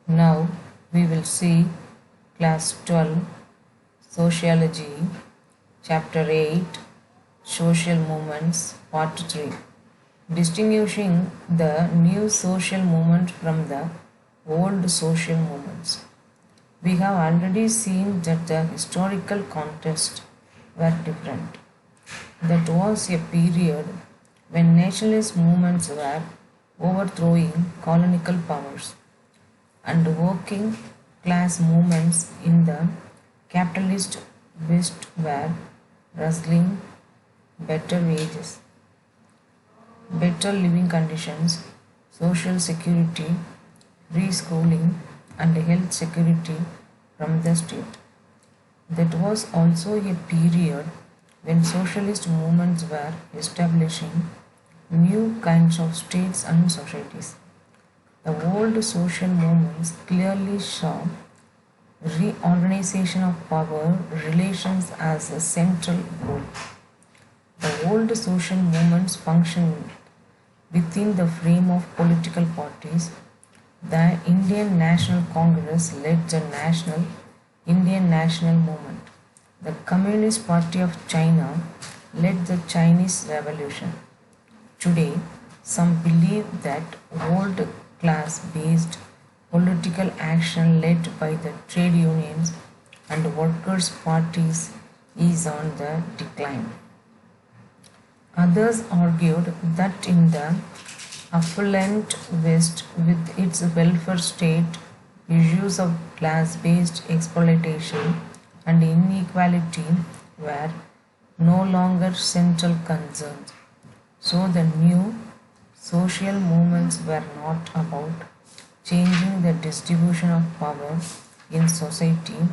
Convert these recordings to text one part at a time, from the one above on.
Now we will see Class 12 Sociology Chapter 8 Social Movements Part 3, distinguishing the new social movement from the old social movements. We have already seen that the historical context were different. That was a period when nationalist movements were overthrowing colonial powers and working class movements in the capitalist West were wrestling better wages, better living conditions, social security, free schooling, and health security from the state. That was also a period when socialist movements were establishing new kinds of states and societies. The old social movements clearly saw reorganization of power relations as a central goal. The old social movements functioned within the frame of political parties. The Indian National Congress led the Indian National Movement. The Communist Party of China led the Chinese Revolution. Today, some believe that old class based political action led by the trade unions and workers' parties is on the decline. Others argued that in the affluent West, with its welfare state, issues of class based exploitation and inequality were no longer central concerns. So the new social movements were not about changing the distribution of power in society,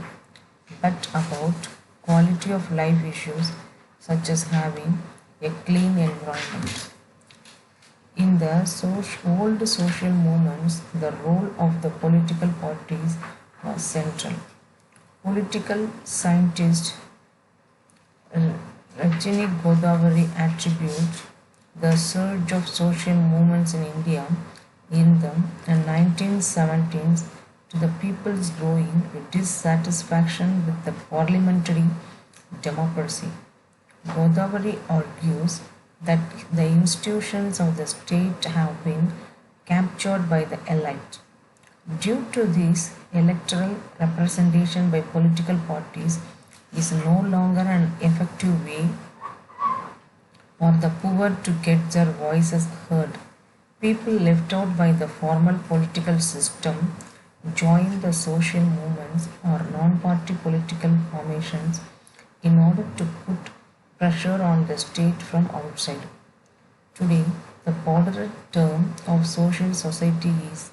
but about quality of life issues such as having a clean environment. In the old social movements, the role of the political parties was central. Political scientist Rajini Godavari attributes the surge of social movements in India in the 1970s to the people's growing dissatisfaction with the parliamentary democracy. Godavari argues that the institutions of the state have been captured by the elite. Due to this, electoral representation by political parties is no longer an effective way for the poor to get their voices heard. People left out by the formal political system join the social movements or non-party political formations in order to put pressure on the state from outside. Today, the broader term of social society is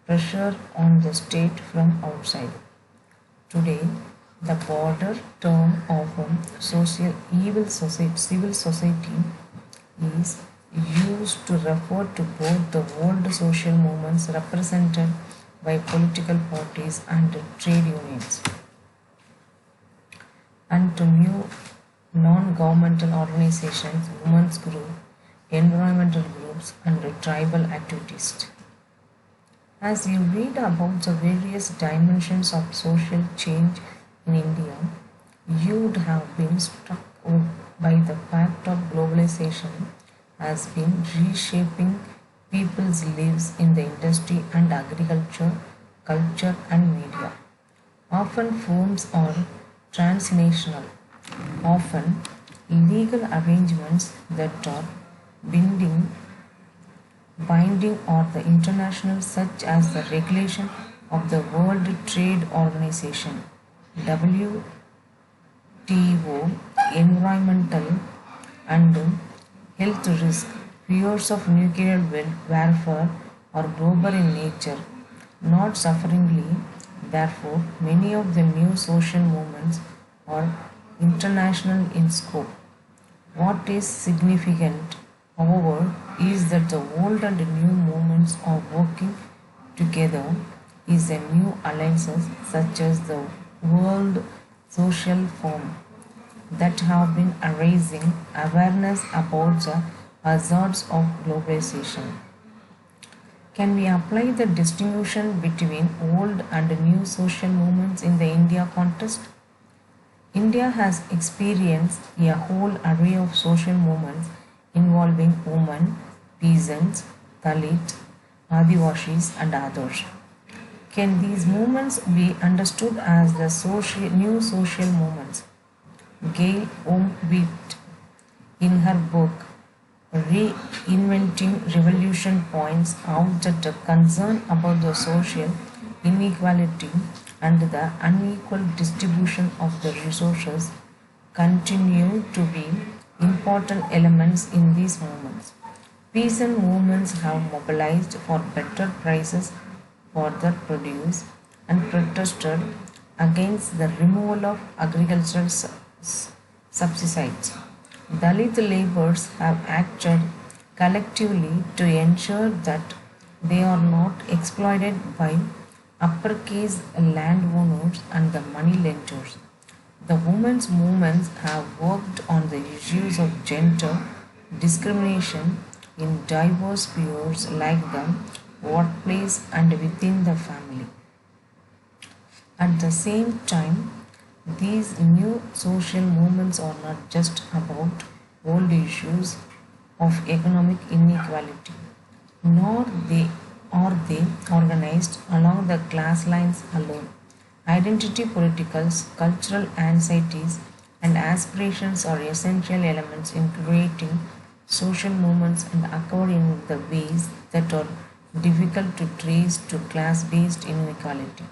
pressure on the state from outside. Today, the broader term of civil society is used to refer to both the old social movements represented by political parties and trade unions and to new non-governmental organizations, women's groups, environmental groups, and tribal activists. As you read about the various dimensions of social change in India, you would have been struck by the fact of globalization has been reshaping people's lives in the industry and agriculture, culture, and media. Often firms are transnational, often legal arrangements that are binding or the international, such as the regulation of the World Trade Organization, WTO, environmental and health risk, fears of nuclear warfare are global in nature, not sufferingly. Therefore, many of the new social movements are international in scope. What is significant, however, is that the old and new movements are working together is a new alliances such as the World Social Forum that have been raising awareness about the hazards of globalization. Can we apply the distinction between old and new social movements in the India context? India has experienced a whole array of social movements involving women, peasants, Dalits, Adivashis, and others. Can these movements be understood as the new social movements? Gail Omwit, in her book Reinventing Revolution, points out that the concern about the social inequality and the unequal distribution of the resources continue to be important elements in these movements. Peasant movements have mobilized for better prices for their produce and protested against the removal of agricultural subsidies. Dalit laborers have acted collectively to ensure that they are not exploited by uppercase landowners and the money lenders. The women's movements have worked on the issues of gender discrimination in diverse spheres like the workplace and within the family. At the same time, these new social movements are not just about old issues of economic inequality, nor are they organized along the class lines alone. Identity politicals, cultural anxieties, and aspirations are essential elements in creating social movements and occur in the ways that are difficult to trace to class based inequality.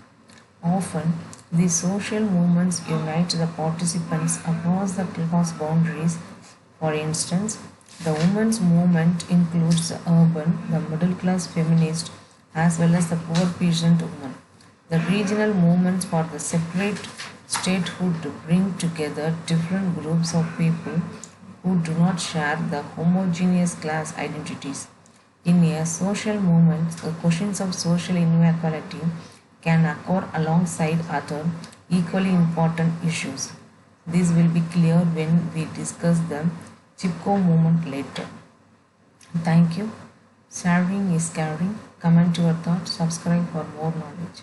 Often, these social movements unite the participants across the class boundaries. For instance, the women's movement includes the urban, the middle class feminist, as well as the poor peasant women. The regional movements for the separate statehood bring together different groups of people who do not share the homogeneous class identities. In a social movement, the questions of social inequality can occur alongside other equally important issues. This will be clear when we discuss the Chipko movement later. Thank you. Sharing is caring. Comment your thoughts. Subscribe for more knowledge.